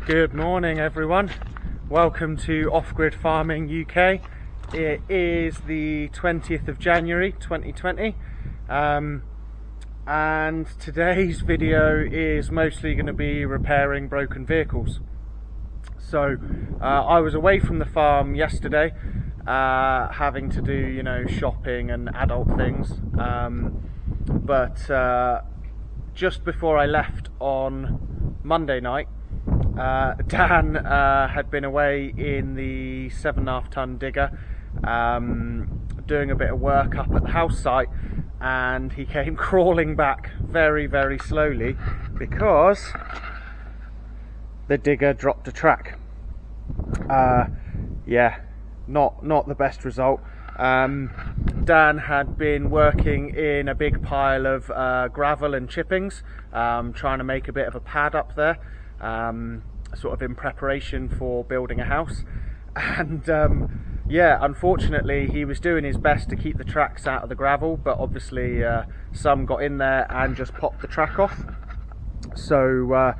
Good morning everyone, welcome to Off-Grid Farming UK. It is the 20th of January 2020 and today's video is mostly going to be repairing broken vehicles. So I was away from the farm yesterday, having to do shopping and adult things, but just before I left on Monday night, Dan had been away in the 7.5 ton digger doing a bit of work up at the house site, and he came crawling back very slowly because the digger dropped a track. Yeah, not the best result. Dan had been working in a big pile of gravel and chippings, trying to make a bit of a pad up there, sort of in preparation for building a house, and yeah, unfortunately he was doing his best to keep the tracks out of the gravel, but obviously some got in there and just popped the track off. So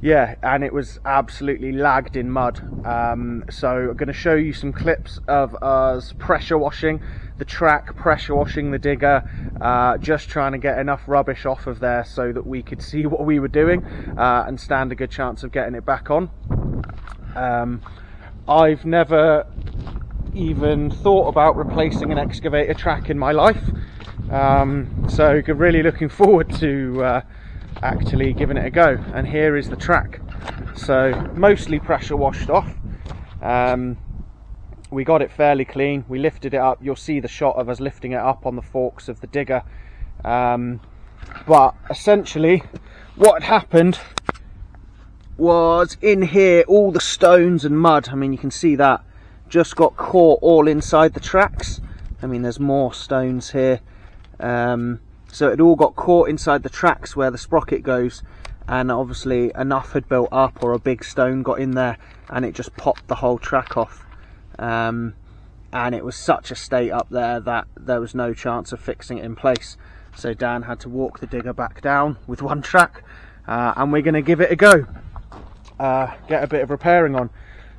yeah, and it was absolutely lagged in mud. So I'm going to show you some clips of us pressure washing the track, pressure washing the digger, just trying to get enough rubbish off of there so that we could see what we were doing and stand a good chance of getting it back on. I've never even thought about replacing an excavator track in my life, so really looking forward to actually giving it a go. And here is the track, so mostly pressure washed off. We got it fairly clean, we lifted it up. You'll see the shot of us lifting it up on the forks of the digger, but essentially what had happened was, in here all the stones and mud, I mean you can see that, just got caught all inside the tracks. I mean there's more stones here, so it all got caught inside the tracks where the sprocket goes, and obviously enough had built up, or a big stone got in there and it just popped the whole track off. And it was such a state up there that there was no chance of fixing it in place. So Dan had to walk the digger back down with one track, and we're going to give it a go, get a bit of repairing on.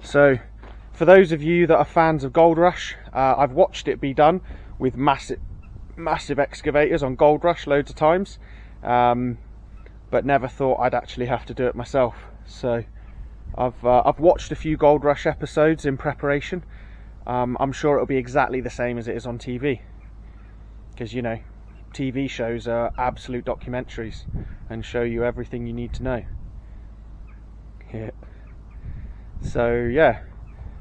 So for those of you that are fans of Gold Rush, I've watched it be done with massive excavators on Gold Rush loads of times, but never thought I'd actually have to do it myself. So I've watched a few Gold Rush episodes in preparation. I'm sure it'll be exactly the same as it is on TV, because TV shows are absolute documentaries and show you everything you need to know. Yeah. So yeah,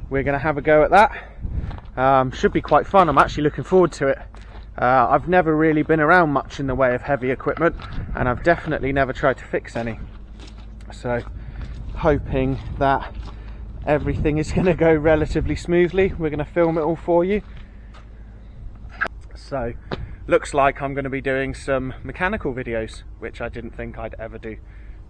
we're going to have a go at that. Should be quite fun. I'm actually looking forward to it. I've never really been around much in the way of heavy equipment, and I've definitely never tried to fix any. So hoping that everything is going to go relatively smoothly. We're going to film it all for you. So looks like I'm going to be doing some mechanical videos, which I didn't think I'd ever do,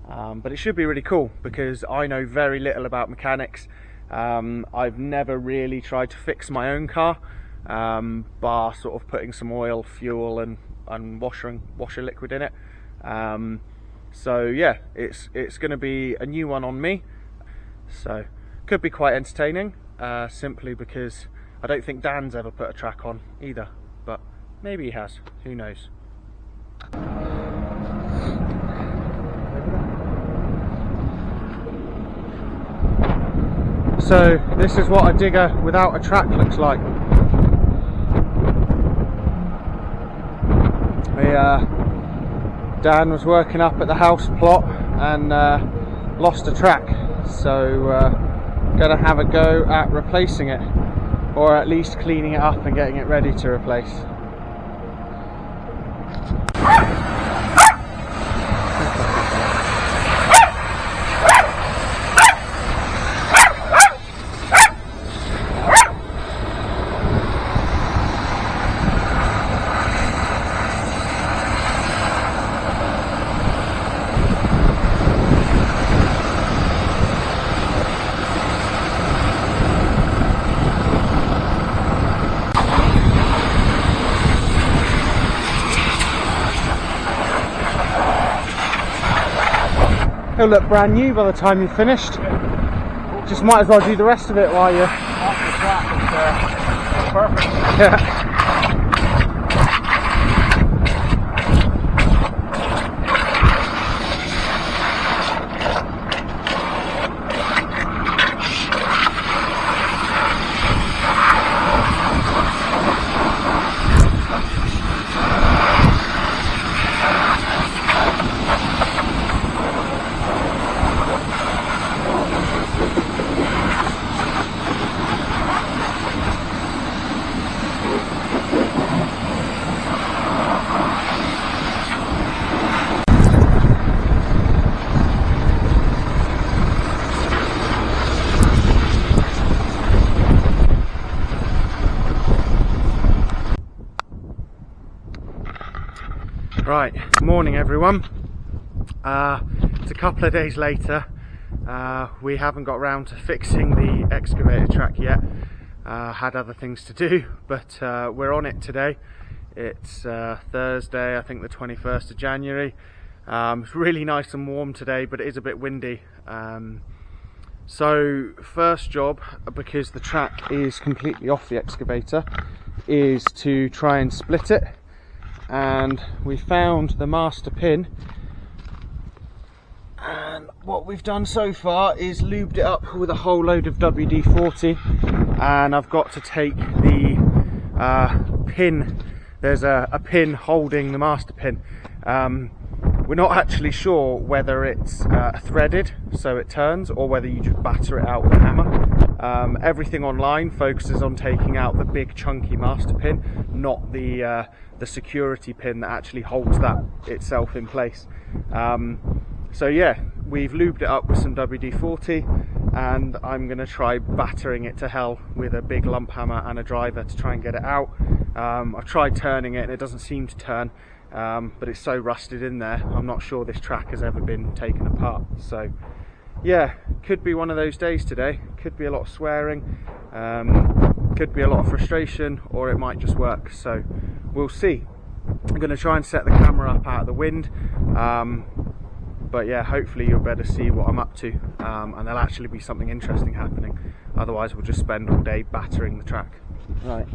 but it should be really cool because I know very little about mechanics. I've never really tried to fix my own car, bar sort of putting some oil, fuel and washer liquid in it. So yeah, it's going to be a new one on me, so could be quite entertaining, simply because I don't think Dan's ever put a track on either, but maybe he has, who knows. So this is what a digger without a track looks like. Dan was working up at the house plot and lost a track, so gonna have a go at replacing it, or at least cleaning it up and getting it ready to replace. It'll look brand new by the time you're finished. Just might as well do the rest of it while you're... Off the track, it's perfect. Yeah. Right, morning everyone. It's a couple of days later. We haven't got round to fixing the excavator track yet. Had other things to do, but we're on it today. It's Thursday, I think the 21st of January. It's really nice and warm today, but it is a bit windy. So first job, because the track is completely off the excavator, is to try and split it. And we found the master pin, and what we've done so far is lubed it up with a whole load of WD-40, and I've got to take the pin. There's a pin holding the master pin. We're not actually sure whether it's threaded so it turns, or whether you just batter it out with a hammer. Everything online focuses on taking out the big chunky master pin, not the security pin that actually holds that itself in place. So yeah, we've lubed it up with some WD-40, and I'm going to try battering it to hell with a big lump hammer and a driver to try and get it out. I've tried turning it and it doesn't seem to turn, but it's so rusted in there, I'm not sure this track has ever been taken apart. So yeah, could be one of those days today. Could be a lot of swearing, could be a lot of frustration, or it might just work, so we'll see. I'm going to try and set the camera up out of the wind, but yeah, hopefully you'll better see what I'm up to, and there'll actually be something interesting happening. Otherwise we'll just spend all day battering the track. Right.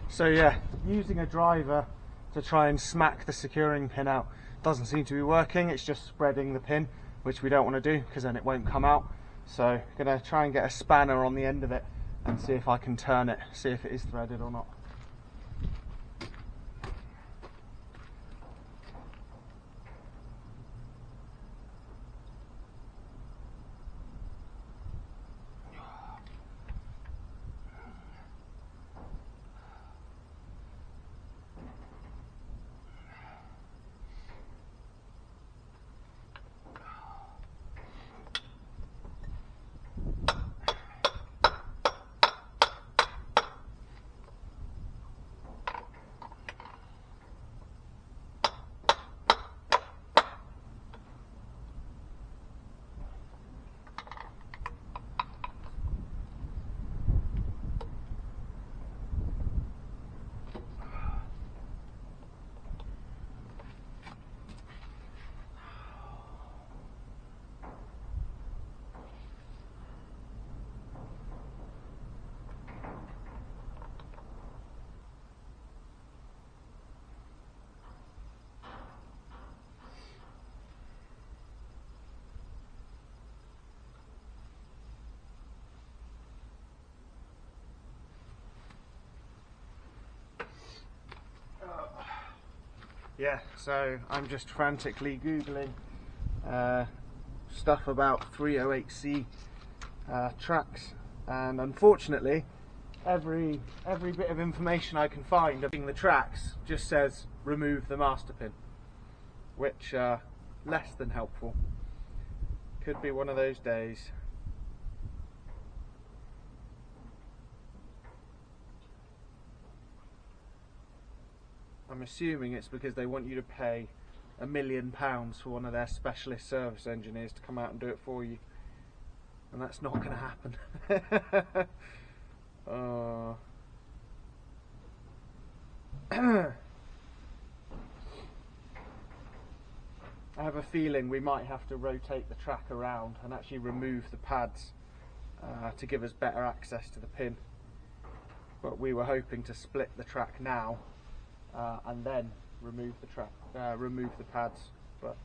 So yeah, using a driver to try and smack the securing pin out doesn't seem to be working. It's just spreading the pin, which we don't want to do because then it won't come out. So I'm going to try and get a spanner on the end of it and see if I can turn it, see if it is threaded or not. Yeah, so I'm just frantically googling stuff about 308C tracks, and unfortunately every bit of information I can find of the tracks just says remove the master pin, which less than helpful. Could be one of those days. I'm assuming it's because they want you to pay £1 million for one of their specialist service engineers to come out and do it for you, and that's not going to happen. I have a feeling we might have to rotate the track around and actually remove the pads to give us better access to the pin, but we were hoping to split the track now and then remove the pads, but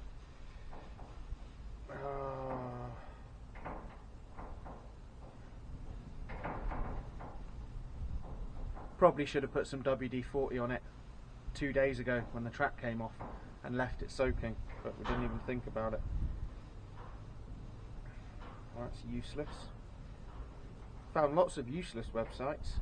probably should have put some WD-40 on it 2 days ago when the track came off and left it soaking, but we didn't even think about it. Well, that's useless. Found lots of useless websites.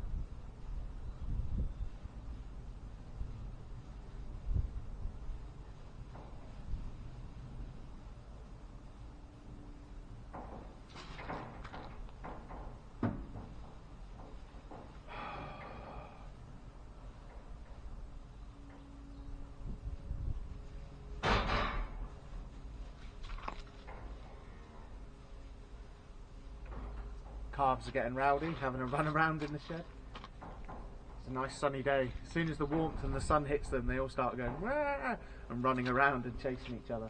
Calves are getting rowdy, having a run around in the shed. It's a nice sunny day. As soon as the warmth and the sun hits them, they all start going wah! And running around and chasing each other.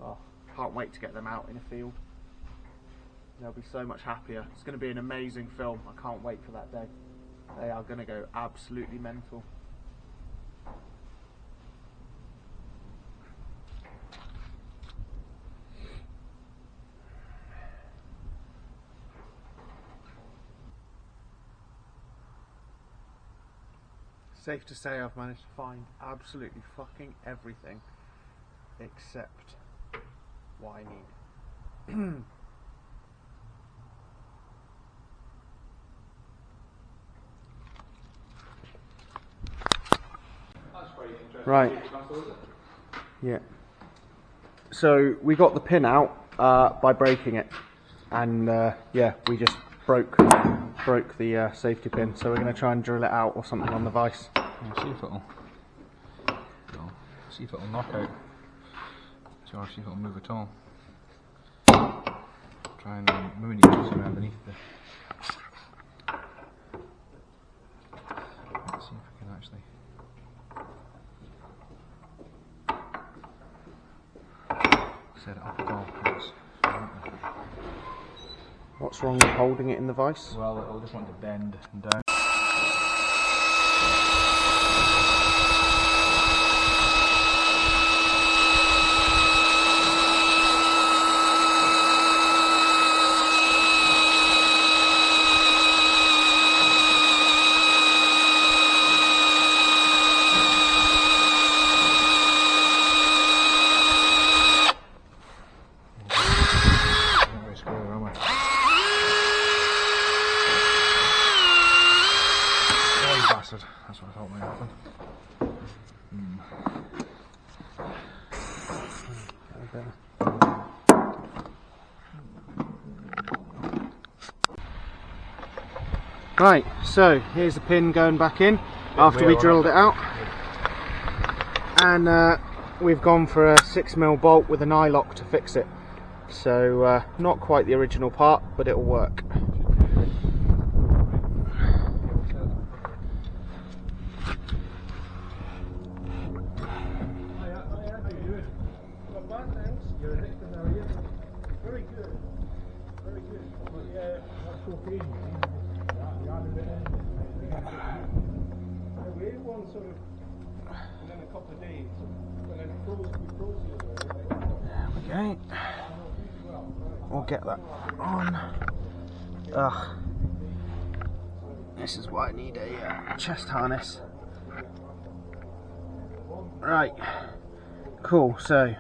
Oh, can't wait to get them out in a field. They'll be so much happier. It's going to be an amazing film. I can't wait for that day. They are going to go absolutely mental. Safe to say I've managed to find absolutely fucking everything except what I need. Right. Yeah. So we got the pin out by breaking it, and yeah, we just broke the safety pin. So we're going to try and drill it out or something on the vise. Yeah, see if it'll knock out. Or see if it'll move at all. Try and move it underneath the. Let's see if we can actually. Set it up at all. What's wrong with holding it in the vise? Well, it'll just want to bend down. That's what I thought might happen. Right, so here's the pin going back in after we drilled it out, and we've gone for a 6mm bolt with an eye lock to fix it. So not quite the original part, but it'll work. Okay, we'll get that on. Ugh, this is why I need a chest harness. Right, cool. So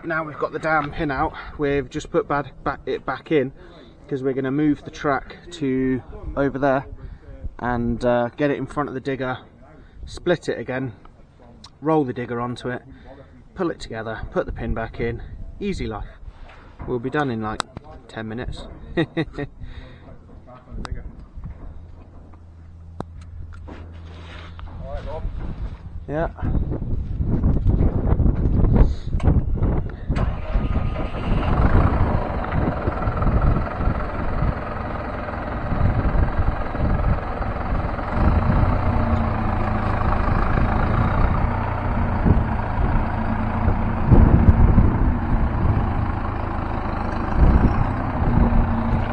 now we've got the damn pin out, we've just put it back in because we're going to move the track to over there and get it in front of the digger, split it again, roll the digger onto it, pull it together, put the pin back in. Easy life. We'll be done in like 10 minutes. Yeah.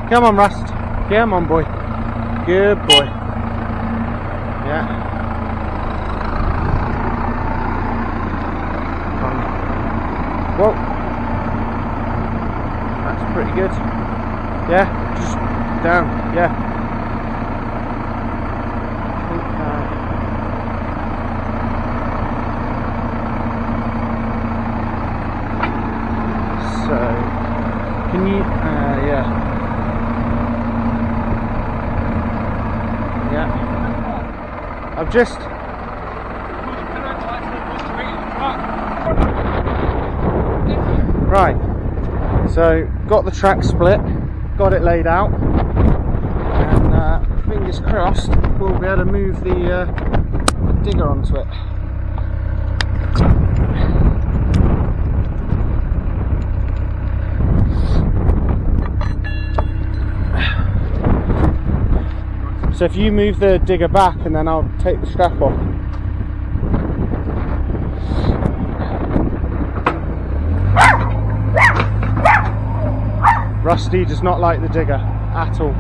Come on, Rust. Come on, boy. Good boy. Yeah. Whoa. That's pretty good. Yeah. Just down. Yeah. So, can you? Yeah. I've just right, so got the track split, got it laid out, and fingers crossed we'll be able to move the digger onto it. So if you move the digger back and then I'll take the strap off. Rusty does not like the digger at all.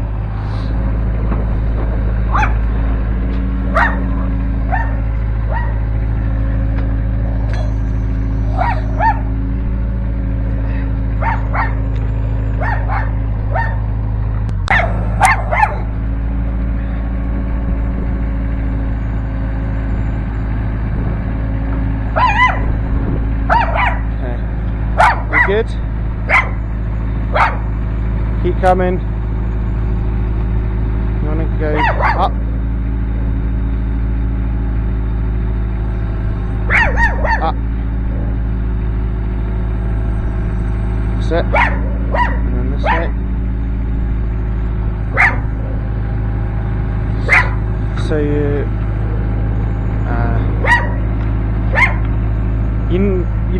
Good. Keep coming. You want to go up. Up. That's it. And then this way. So you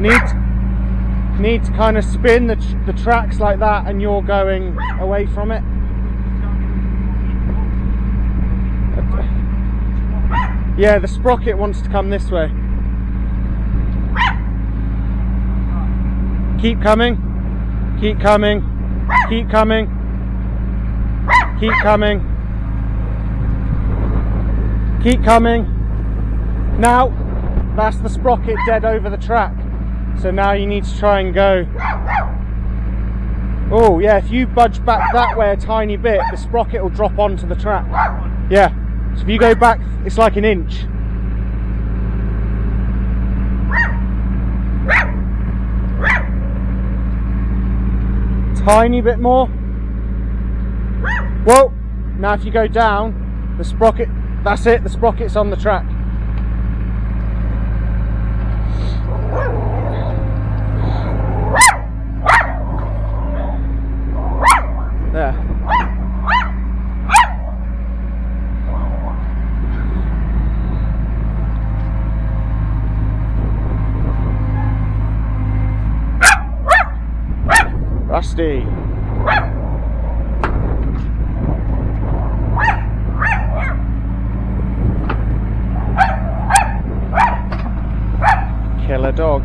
need to kind of spin the tracks like that, and you're going away from it. Yeah, the sprocket wants to come this way. Keep coming, keep coming, keep coming, keep coming, keep coming. Now, that's the sprocket dead over the track. So now you need to try and go. Oh yeah, if you budge back that way a tiny bit, the sprocket will drop onto the track. Yeah, so if you go back, it's like an inch. Tiny bit more. Whoa, now if you go down, the sprocket, that's it, the sprocket's on the track. There. Rusty. Killer dog.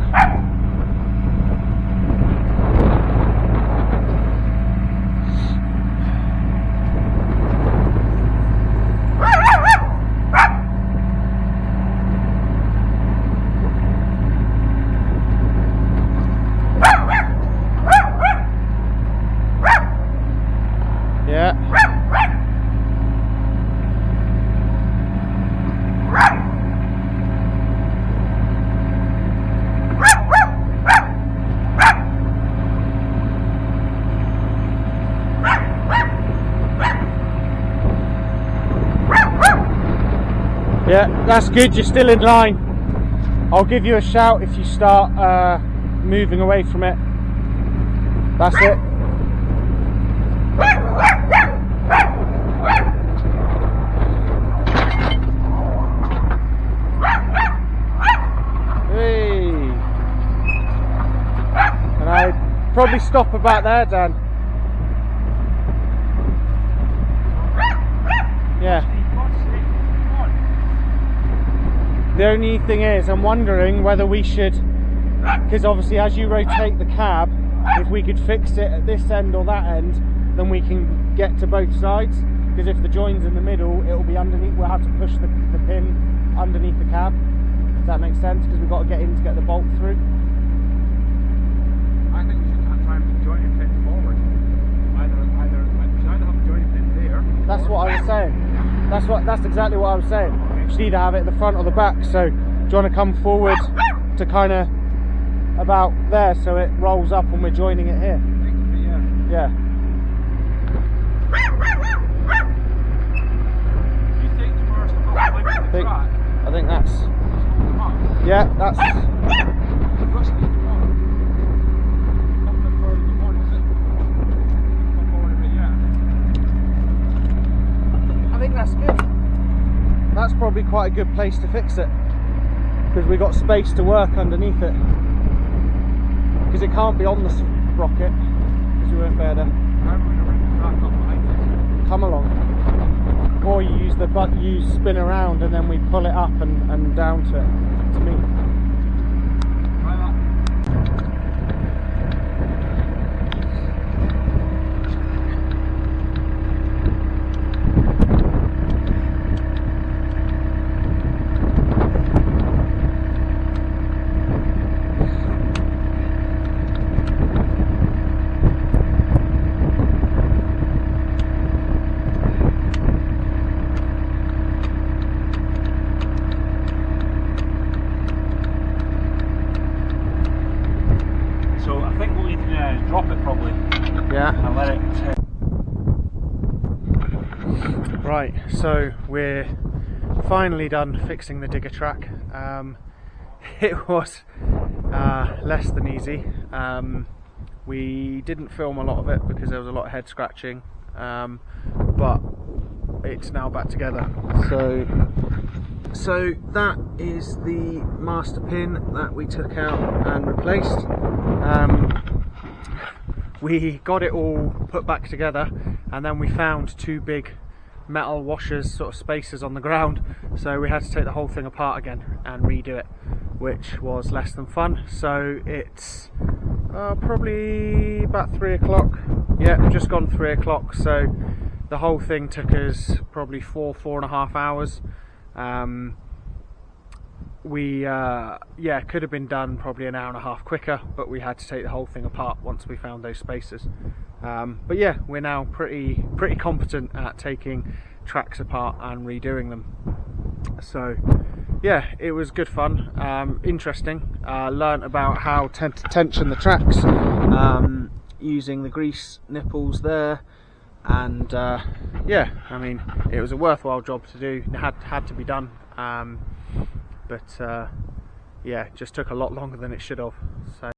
Yeah, that's good, you're still in line. I'll give you a shout if you start moving away from it. That's it. Hey. And I'd probably stop about there, Dan. Yeah. The only thing is, I'm wondering whether we should, because obviously as you rotate the cab, if we could fix it at this end or that end, then we can get to both sides. Because if the join's in the middle, it'll be underneath, we'll have to push the pin underneath the cab. Does that make sense? Because we've got to get in to get the bolt through. I think we should try and put the joining pin forward. We should either have the joining pin there. That's what I was saying. That's exactly what I was saying. You should either have it at the front or the back. So do you want to come forward to kind of about there so it rolls up when we're joining it here? Yeah. Yeah. You think first about the track? I think that's. Yeah, that's. I think that's good. That's probably quite a good place to fix it, because we've got space to work underneath it. Because it can't be on the sprocket, because we weren't there. Come along. Or you use you spin around and then we pull it up and down to it. To me. Drop it probably. Yeah. And let it. Right, so we're finally done fixing the digger track. It was less than easy. We didn't film a lot of it because there was a lot of head scratching, but it's now back together. So that is the master pin that we took out and replaced. We got it all put back together, and then we found two big metal washers, sort of spacers on the ground, so we had to take the whole thing apart again and redo it, which was less than fun. So it's probably about 3 o'clock. Yeah, just gone 3 o'clock, so the whole thing took us probably 4.5 hours. Could have been done probably an hour and a half quicker, but we had to take the whole thing apart once we found those spacers. But yeah, we're now pretty competent at taking tracks apart and redoing them. So yeah, it was good fun, interesting. Learnt about how to tension the tracks using the grease nipples there, and yeah, I mean, it was a worthwhile job to do. It had to be done. But yeah, it just took a lot longer than it should have. So